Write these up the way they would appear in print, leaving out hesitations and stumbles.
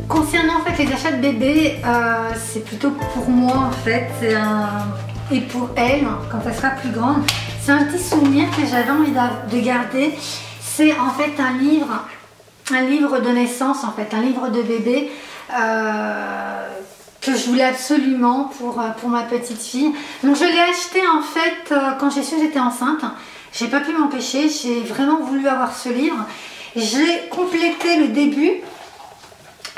Concernant en fait les achats de bébé, c'est plutôt pour moi en fait, et pour elle quand elle sera plus grande. C'est un petit souvenir que j'avais envie de garder. C'est en fait un livre de naissance en fait, un livre de bébé que je voulais absolument pour ma petite fille. Donc je l'ai acheté en fait quand j'ai su que j'étais enceinte. J'ai pas pu m'empêcher, j'ai vraiment voulu avoir ce livre. J'ai complété le début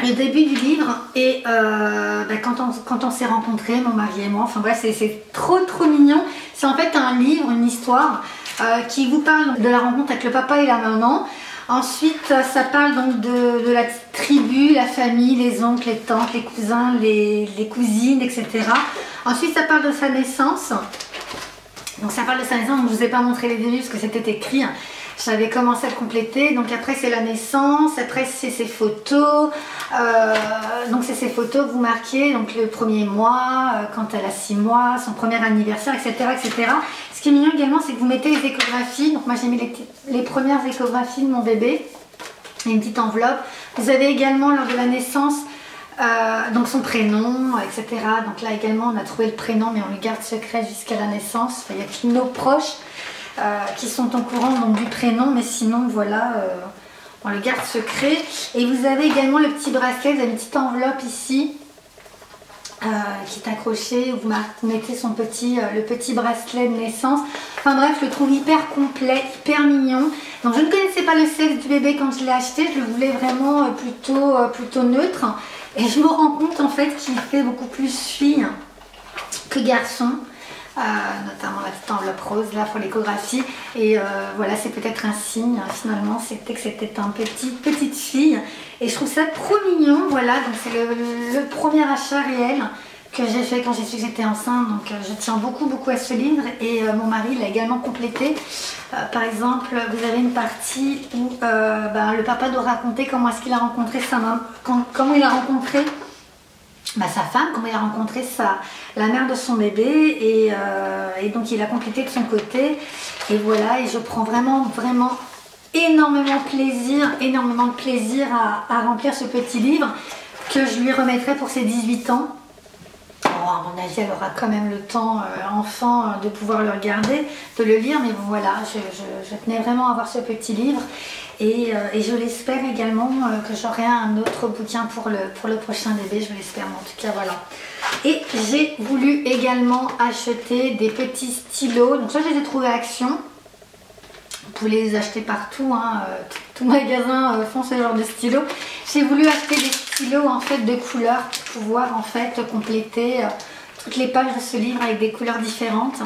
du livre et quand on s'est rencontrés, mon mari et moi, enfin voilà, c'est trop mignon. C'est en fait un livre, une histoire qui vous parle de la rencontre avec le papa et la maman. Ensuite, ça parle donc de la tribu, la famille, les oncles, les tantes, les cousins, les cousines, etc. Ensuite, ça parle de sa naissance. Donc ça parle de sa naissance, donc je ne vous ai pas montré les débuts parce que c'était écrit. J'avais commencé à le compléter. Donc après c'est la naissance, après c'est ses photos. Donc c'est ses photos que vous marquez, donc le premier mois, quand elle a 6 mois, son premier anniversaire, etc. etc. Ce qui est mignon également, c'est que vous mettez les échographies. Donc moi j'ai mis les premières échographies de mon bébé. Une petite enveloppe. Vous avez également lors de la naissance donc son prénom, etc. Donc là également on a trouvé le prénom mais on le garde secret jusqu'à la naissance. Enfin, il n'y a que nos proches qui sont au courant donc, du prénom, mais sinon voilà, on le garde secret. Et vous avez également le petit bracelet, vous avez une petite enveloppe ici qui est accrochée, où vous mettez le petit bracelet de naissance. Enfin bref, je le trouve hyper complet, hyper mignon. Donc je ne connaissais pas le sexe du bébé quand je l'ai acheté, je le voulais vraiment plutôt neutre. Et je me rends compte en fait qu'il fait beaucoup plus fille que garçon. Notamment la petite enveloppe rose là pour l'échographie. Et voilà, c'est peut-être un signe finalement, c'était que c'était une petite fille. Et je trouve ça trop mignon. Voilà, donc c'est le premier achat réel que j'ai fait quand j'ai su que j'étais enceinte. Donc je tiens beaucoup à ce livre. Et mon mari l'a également complété. Par exemple, vous avez une partie où le papa doit raconter comment est-ce qu'il a rencontré sa maman, comment il a rencontré sa femme, comment il a rencontré la mère de son bébé, et donc il a complété de son côté. Et voilà, et je prends vraiment énormément de plaisir à remplir ce petit livre que je lui remettrai pour ses 18 ans. Bon, à mon avis, elle aura quand même le temps, enfant, de pouvoir le regarder, de le lire. Mais bon, voilà, je tenais vraiment à avoir ce petit livre. Et je l'espère également que j'aurai un autre bouquin pour le prochain bébé. Je l'espère, mais en tout cas, voilà. Et j'ai voulu également acheter des petits stylos. Donc ça, je les ai trouvés à Action. Vous pouvez les acheter partout, hein. Tout magasin font ce genre de stylos. J'ai voulu acheter des stylos en fait de couleurs pour pouvoir en fait compléter toutes les pages de ce livre avec des couleurs différentes.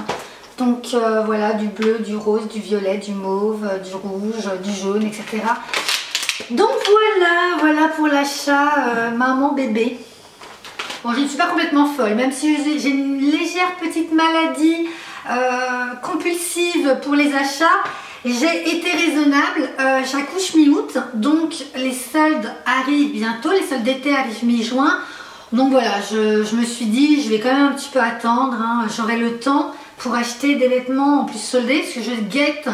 Donc voilà, du bleu, du rose, du violet, du mauve, du rouge, du jaune, etc. Donc voilà pour l'achat maman-bébé. Bon, je ne suis pas complètement folle, même si j'ai une légère petite maladie compulsive pour les achats. J'ai été raisonnable, j'accouche mi-août, donc les soldes arrivent bientôt, les soldes d'été arrivent mi-juin. Donc voilà, je me suis dit, je vais quand même un petit peu attendre, hein, j'aurai le temps pour acheter des vêtements en plus soldés, parce que je guette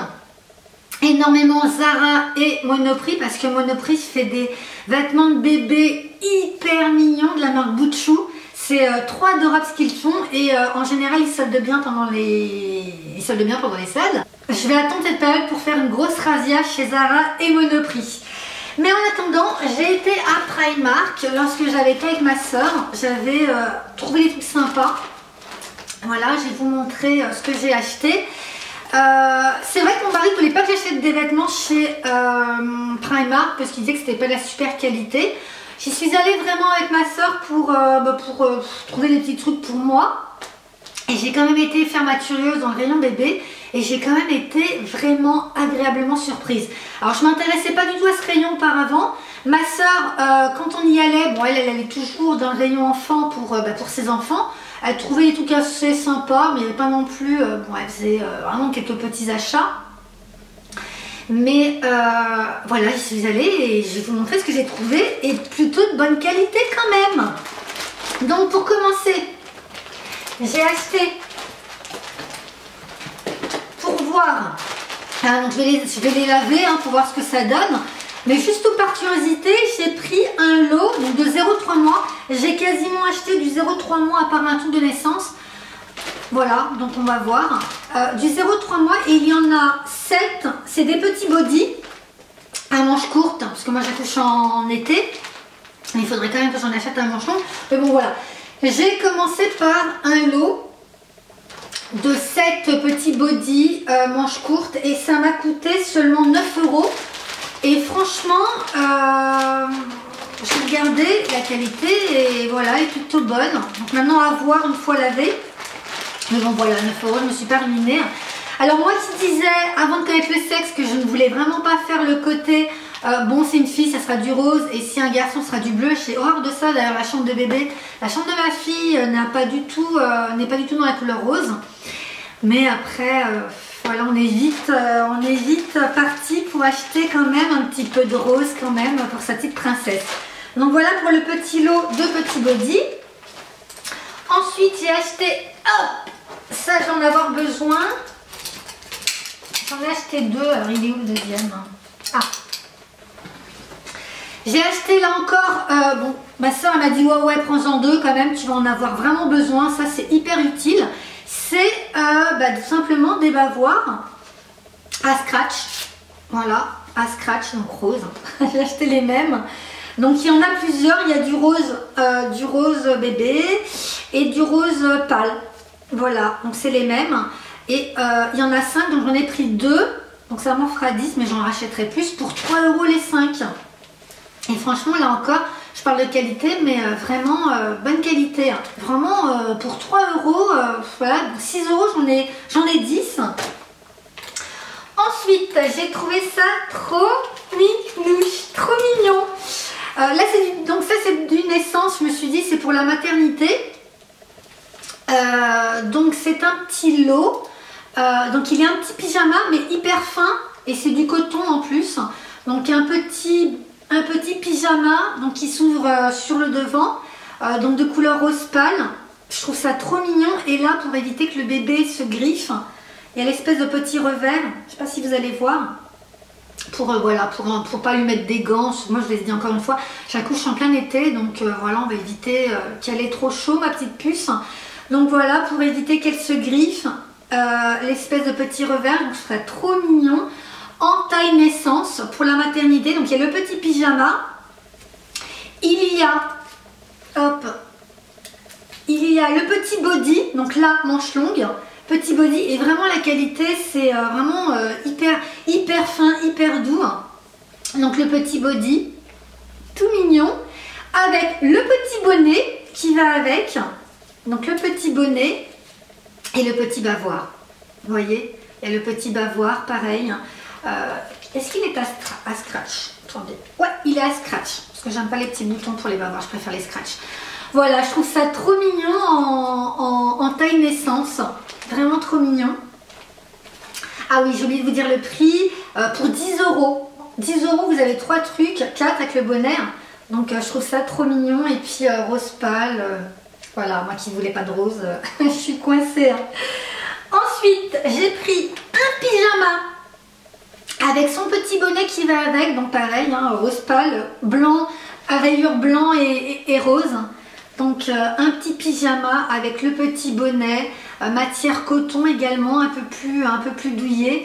énormément Zara et Monoprix, parce que Monoprix fait des vêtements de bébé hyper mignons de la marque Bouchou. C'est 3 adorables ce qu'ils font, et en général ils soldent bien pendant les soldes. Je vais attendre cette période pour faire une grosse razzia chez Zara et Monoprix. Mais en attendant, j'ai été à Primark lorsque j'avais été avec ma soeur. J'avais trouvé des trucs sympas. Voilà, je vais vous montrer ce que j'ai acheté. C'est vrai que mon mari ne voulait pas que j'achète des vêtements chez Primark parce qu'il disait que c'était pas la super qualité. J'y suis allée vraiment avec ma soeur pour trouver des petits trucs pour moi. Et j'ai quand même été faire ma curieuse dans le rayon bébé. Et j'ai quand même été vraiment agréablement surprise. Alors je ne m'intéressais pas du tout à ce rayon auparavant. Ma soeur, quand on y allait, bon elle allait toujours dans le rayon enfant pour ses enfants. Elle trouvait des trucs assez sympas, mais il n'y avait pas non plus, elle faisait vraiment quelques petits achats. Mais voilà, j'y suis allée et je vais vous montrer ce que j'ai trouvé, et plutôt de bonne qualité quand même. Donc pour commencer, j'ai acheté, pour voir, donc je vais les laver pour voir ce que ça donne. Mais juste par curiosité, j'ai pris un lot donc de 0,3 mois. J'ai quasiment acheté du 0,3 mois à part un truc de naissance. Voilà, donc on va voir. Du 0,3 mois et il y en a 7. C'est des petits bodys à manches courtes, parce que moi j'accouche en été. Il faudrait quand même que j'en achète un manche long. Mais bon voilà. J'ai commencé par un lot de 7 petits bodys manches courtes et ça m'a coûté seulement 9 €. Et franchement, j'ai regardé la qualité et voilà, elle est plutôt bonne. Donc maintenant à voir une fois lavé. Mais bon voilà, 9 €, je me suis pas ruinée. Alors moi qui disais avant de connaître le sexe que je ne voulais vraiment pas faire le côté bon c'est une fille ça sera du rose et si un garçon sera du bleu, j'ai horreur de ça. D'ailleurs la chambre de bébé, la chambre de ma fille n'est pas du tout dans la couleur rose. Mais après voilà, on est vite parti pour acheter quand même un petit peu de rose quand même pour sa petite princesse. Donc voilà pour le petit lot de petits bodys. Ensuite j'ai acheté, hop, ça j'en ai avoir besoin. J'en ai acheté 2, alors il est où le deuxième? Ah, j'ai acheté là encore, bon, ma soeur m'a dit ouais prends-en 2 quand même, tu vas en avoir vraiment besoin, ça c'est hyper utile. C'est tout simplement des bavoirs à scratch, voilà, à scratch, donc rose. J'ai acheté les mêmes. Donc il y en a plusieurs, il y a du rose bébé et du rose pâle. Voilà, donc c'est les mêmes. Et il y en a 5, donc j'en ai pris 2. Donc ça m'en fera 10, mais j'en rachèterai plus pour 3 € les 5. Et franchement, là encore, je parle de qualité, mais vraiment bonne qualité. Vraiment, pour 3 €, voilà, 6 € j'en ai 10. Ensuite, j'ai trouvé ça trop minouche, trop mignon. Là, donc ça c'est du naissance, je me suis dit c'est pour la maternité. Donc c'est un petit lot. Donc il y a un petit pyjama mais hyper fin et c'est du coton en plus. Donc un petit pyjama donc qui s'ouvre sur le devant, donc de couleur rose pâle. Je trouve ça trop mignon et là pour éviter que le bébé se griffe, il y a l'espèce de petit revers. Je sais pas si vous allez voir. Voilà, pour pas lui mettre des gants. Moi je l'ai dit encore une fois, j'accouche en plein été donc voilà, on va éviter qu'elle ait trop chaud ma petite puce. Donc voilà, pour éviter qu'elle se griffe, l'espèce de petit revers, donc ce serait trop mignon. En taille naissance pour la maternité, donc il y a le petit pyjama. Il y a le petit body, donc là manche longue. Petit body et vraiment la qualité c'est vraiment hyper fin, hyper doux. Donc le petit body, tout mignon, avec le petit bonnet qui va avec. Donc le petit bonnet et le petit bavoir. Vous voyez, il y a le petit bavoir, pareil. Est-ce qu'il est à scratch? Attendez. Ouais, il est à scratch. Parce que j'aime pas les petits boutons pour les bavoirs, je préfère les scratch. Voilà, je trouve ça trop mignon en taille naissance. Vraiment trop mignon. Ah oui, j'ai oublié de vous dire le prix. Pour 10 €. 10 €, vous avez 3 trucs, 4 avec le bonnet. Donc je trouve ça trop mignon. Et puis rose pâle. Voilà, moi qui ne voulais pas de rose, je suis coincée. Ensuite, j'ai pris un pyjama avec son petit bonnet qui va avec. Donc pareil, hein, rose pâle, blanc, à rayures blanc et rose. Donc un petit pyjama avec le petit bonnet, matière coton également, un peu plus douillet,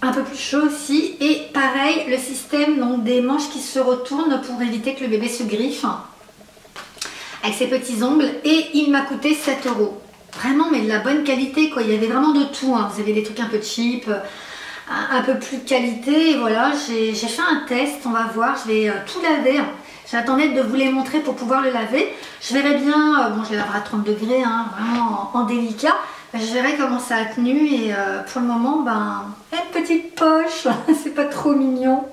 un peu plus chaud aussi. Et pareil, le système donc des manches qui se retournent pour éviter que le bébé se griffe. Avec ses petits ongles. Et il m'a coûté 7 €. Vraiment, mais de la bonne qualité quoi. Il y avait vraiment de tout. Hein. Vous avez des trucs un peu cheap, un peu plus de qualité. Et voilà, j'ai fait un test. On va voir. Je vais tout laver. J'attendais de vous les montrer pour pouvoir le laver. Je verrai bien, bon je les laverai à 30 degrés, hein, vraiment en délicat. Je verrai comment ça a tenu et pour le moment, ben, une petite poche, c'est pas trop mignon,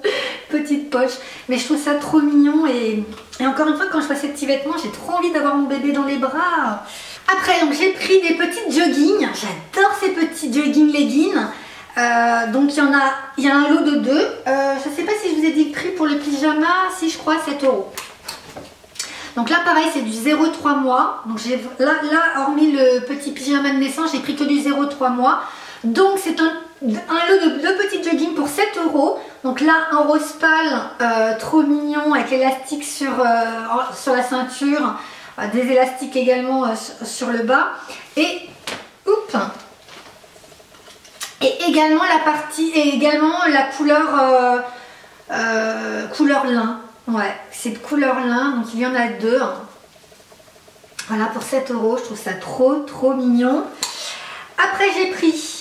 petite poche. Mais je trouve ça trop mignon et encore une fois, quand je vois ces petits vêtements, j'ai trop envie d'avoir mon bébé dans les bras. Après, donc j'ai pris des petites joggings, j'adore ces petits jogging leggings. Donc il y a un lot de 2. Je ne sais pas si je vous ai dit le prix pour le pyjama, si je crois 7 €. Donc là pareil c'est du 0,3 mois. Donc là hormis le petit pyjama de naissance, j'ai pris que du 0,3 mois. Donc c'est un lot de 2 petits jogging pour 7 €. Donc là un rose pâle trop mignon avec l'élastique sur la ceinture, des élastiques également sur le bas. Et oups, et également la couleur couleur lin. Ouais, c'est de couleur lin, donc il y en a 2. Voilà pour 7 €, je trouve ça trop mignon. Après j'ai pris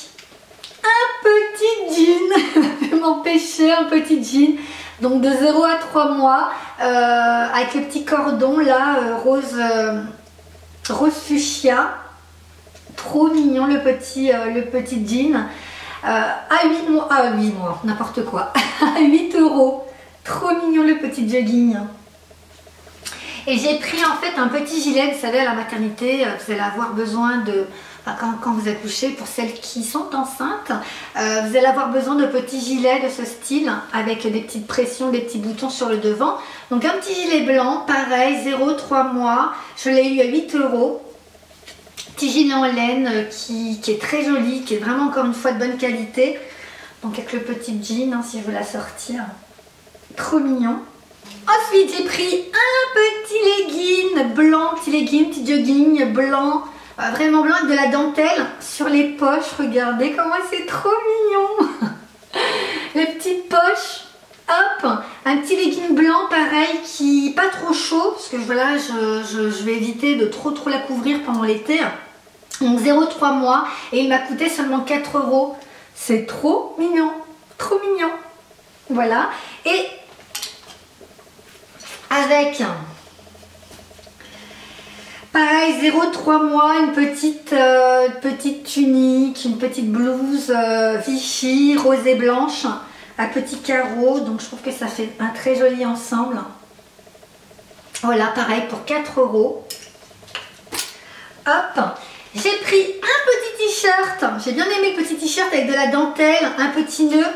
un petit jean, je vais m'empêcher, un petit jean, donc de 0 à 3 mois, avec le petit cordon là, rose fuchsia, trop mignon le petit jean, à 8 mois, n'importe quoi, à 8 €, trop mignon le petit jogging. Et j'ai pris en fait un petit gilet, vous savez à la maternité, vous allez avoir besoin de... Quand vous accouchez, pour celles qui sont enceintes, vous allez avoir besoin de petits gilets de ce style avec des petites pressions, des petits boutons sur le devant. Donc un petit gilet blanc, pareil, 0-3 mois, je l'ai eu à 8 €. Petit gilet en laine qui est très joli, qui est vraiment encore une fois de bonne qualité. Donc avec le petit jean, hein, si je veux la sortir, trop mignon. Ensuite j'ai pris un petit legging blanc, petit jogging blanc. Vraiment blanc avec de la dentelle sur les poches, regardez comment c'est trop mignon. Les petites poches, hop, un petit legging blanc pareil qui pas trop chaud parce que voilà, je vais éviter de trop la couvrir pendant l'été. Donc 0-3 mois et il m'a coûté seulement 4 €. C'est trop mignon, trop mignon. Voilà, et avec... Pareil, 0-3 mois, une petite tunique, une petite blouse Vichy, rose et blanche, à petits carreaux. Donc je trouve que ça fait un très joli ensemble. Voilà, pareil pour 4 €. Hop, j'ai pris un petit t-shirt. J'ai bien aimé le petit t-shirt avec de la dentelle, un petit nœud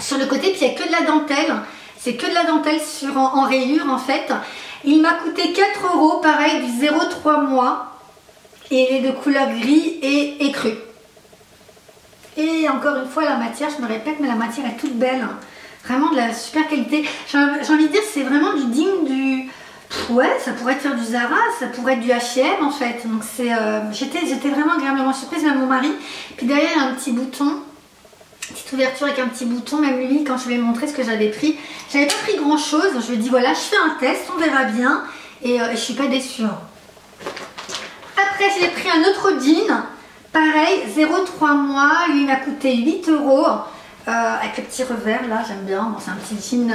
sur le côté, puis il n'y a que de la dentelle. C'est que de la dentelle en rayure en fait. Il m'a coûté 4 €, pareil, du 0-3 mois. Et il est de couleur gris et écru. Et encore une fois, la matière, je me répète, mais la matière est toute belle. Vraiment de la super qualité. J'ai envie de dire, c'est vraiment du digne du... Ouais, ça pourrait être faire du Zara, ça pourrait être du H&M en fait. Donc c'est, j'étais vraiment agréablement surprise, même mon mari. Puis derrière, il y a un petit bouton. Petite ouverture avec un petit bouton, même lui quand je lui ai montré ce que j'avais pris. J'avais pas pris grand chose, je lui ai dit voilà je fais un test, on verra bien et je suis pas déçue. Après j'ai pris un autre jean, pareil 0-3 mois, lui il m'a coûté 8 €, avec le petit revers là, j'aime bien. Bon, c'est un petit jean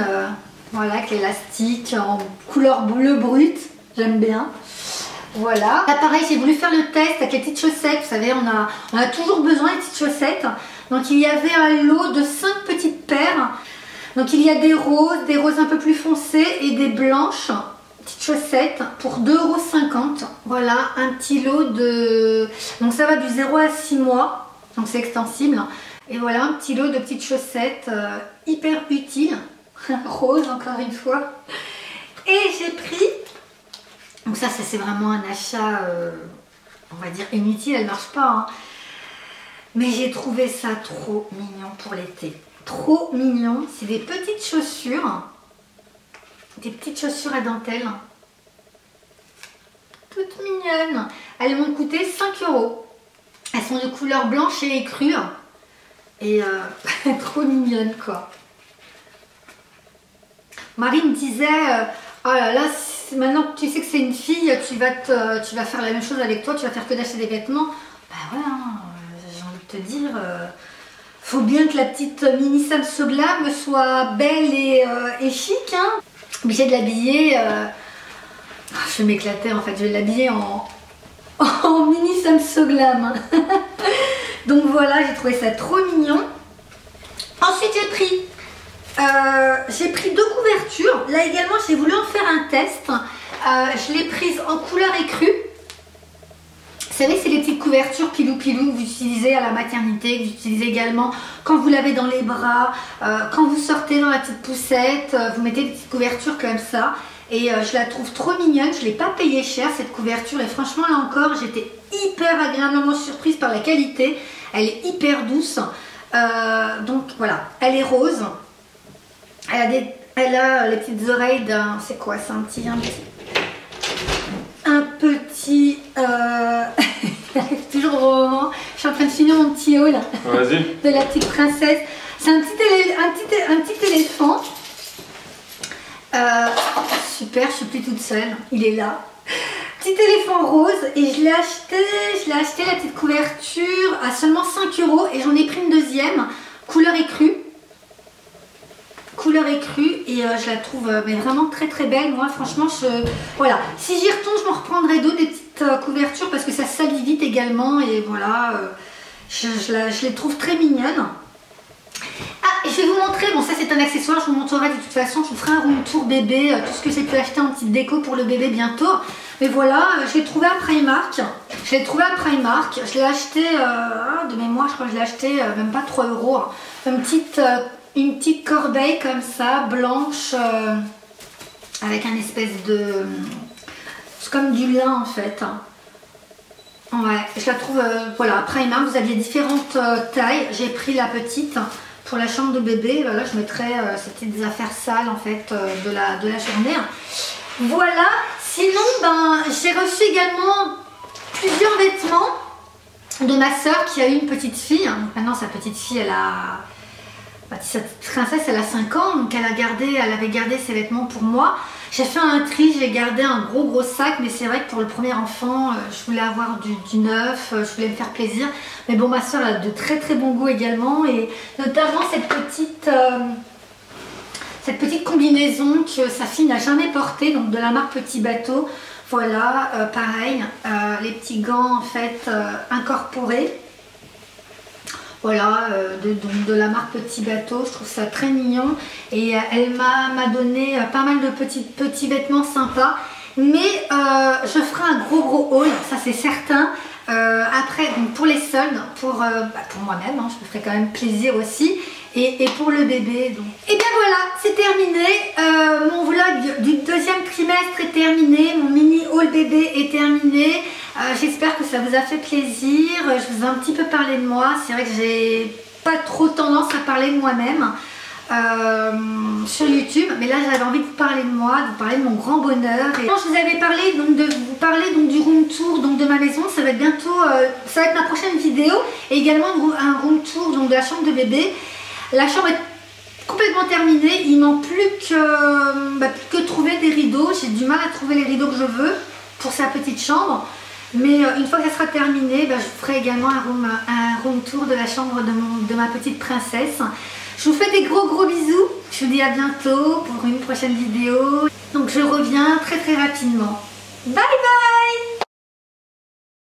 voilà, avec l'élastique en couleur bleu brut, j'aime bien. Voilà. Là pareil j'ai voulu faire le test avec les petites chaussettes, vous savez on a toujours besoin des petites chaussettes. Donc il y avait un lot de 5 petites paires. Donc il y a des roses un peu plus foncées et des blanches. Petites chaussettes pour 2,50 €. Voilà un petit lot de... Donc ça va du 0 à 6 mois. Donc c'est extensible. Et voilà un petit lot de petites chaussettes hyper utiles. Rose encore une fois. Et j'ai pris... Donc ça c'est vraiment un achat, on va dire inutile, elle ne marche pas. Hein. Mais j'ai trouvé ça trop mignon pour l'été. Trop mignon. C'est des petites chaussures. Des petites chaussures à dentelle. Toutes mignonnes. Elles m'ont coûté 5 €. Elles sont de couleur blanche et écrue. Et trop mignonnes quoi. Marie me disait, oh là là, maintenant que tu sais que c'est une fille, tu vas faire la même chose avec toi, tu vas faire que d'acheter des vêtements. Bah ouais, hein. Te dire, faut bien que la petite mini Sam So Glam soit belle et chic, hein. Obligée de l'habiller, je vais m'éclater en fait, je vais l'habiller en mini Sam So Glam. Donc voilà, j'ai trouvé ça trop mignon. Ensuite j'ai pris 2 couvertures. Là également j'ai voulu en faire un test. Je l'ai prise en couleur écrue. Vous savez, c'est les petites couvertures pilou-pilou que vous utilisez à la maternité, que vous utilisez également quand vous l'avez dans les bras, quand vous sortez dans la petite poussette, vous mettez des petites couvertures comme ça. et je la trouve trop mignonne. Je ne l'ai pas payée cher cette couverture et franchement là encore j'étais hyper agréablement surprise par la qualité. Elle est hyper douce. Donc voilà, elle est rose. Elle a les petites oreilles d'un... C'est quoi? C'est un petit... J'arrive toujours au moment. Je suis en train de finir mon petit haul de la petite princesse. C'est un petit éléphant. Super, je suis plus toute seule. Il est là. Petit éléphant rose et je l'ai acheté la petite couverture à seulement 5 € et j'en ai pris une deuxième. Couleur écrue. Et je la trouve mais vraiment très très belle. Moi franchement voilà, si j'y retourne je m'en reprendrai d'autres des petites couvertures parce que ça salit vite également et voilà, je les trouve très mignonnes. Ah, et je vais vous montrer, bon ça c'est un accessoire, je vous montrerai de toute façon, je vous ferai un room tour bébé, tout ce que j'ai pu acheter en petite déco pour le bébé bientôt. Mais voilà, je l'ai trouvé à Primark, je l'ai acheté de mémoire, je crois que je l'ai acheté même pas 3 €, hein. Une petite corbeille comme ça, blanche, avec un espèce de... C'est comme du lin en fait. Ouais, je la trouve, voilà, à Primark, vous aviez différentes tailles. J'ai pris la petite pour la chambre de bébé. Là, je mettrai ces petites affaires sales en fait de la journée. Voilà, sinon, j'ai reçu également plusieurs vêtements de ma soeur qui a eu une petite fille. Maintenant, sa petite fille, elle a... Cette princesse elle a 5 ans, donc elle avait gardé ses vêtements pour moi. J'ai fait un tri, j'ai gardé un gros sac, mais c'est vrai que pour le premier enfant, je voulais avoir du neuf, je voulais me faire plaisir. Mais bon, ma soeur a de très bon goût également, et notamment cette petite combinaison que sa fille n'a jamais portée, donc de la marque Petit Bateau. Voilà, pareil, les petits gants en fait incorporés. Voilà, de la marque Petit Bateau, je trouve ça très mignon et elle m'a donné pas mal de petits vêtements sympas, mais je ferai un gros haul, ça c'est certain, après donc pour les soldes, pour moi-même, hein, je me ferai quand même plaisir aussi, et pour le bébé. Donc. Et bien voilà, c'est terminé, mon vlog du deuxième trimestre est terminé, mon mini haul bébé est terminé. J'espère que ça vous a fait plaisir. Je vous ai un petit peu parlé de moi. C'est vrai que j'ai pas trop tendance à parler de moi-même sur YouTube, mais là j'avais envie de vous parler de moi, de vous parler de mon grand bonheur. Et quand je vous avais parlé de vous parler donc du room tour donc de ma maison, ça va être bientôt, ça va être ma prochaine vidéo, et également un room tour donc de la chambre de bébé. La chambre est complètement terminée. Il manque plus que trouver des rideaux. J'ai du mal à trouver les rideaux que je veux pour sa petite chambre. Mais une fois que ça sera terminé, je vous ferai également un room tour de la chambre de ma petite princesse. Je vous fais des gros bisous. Je vous dis à bientôt pour une prochaine vidéo. Donc je reviens très rapidement. Bye bye!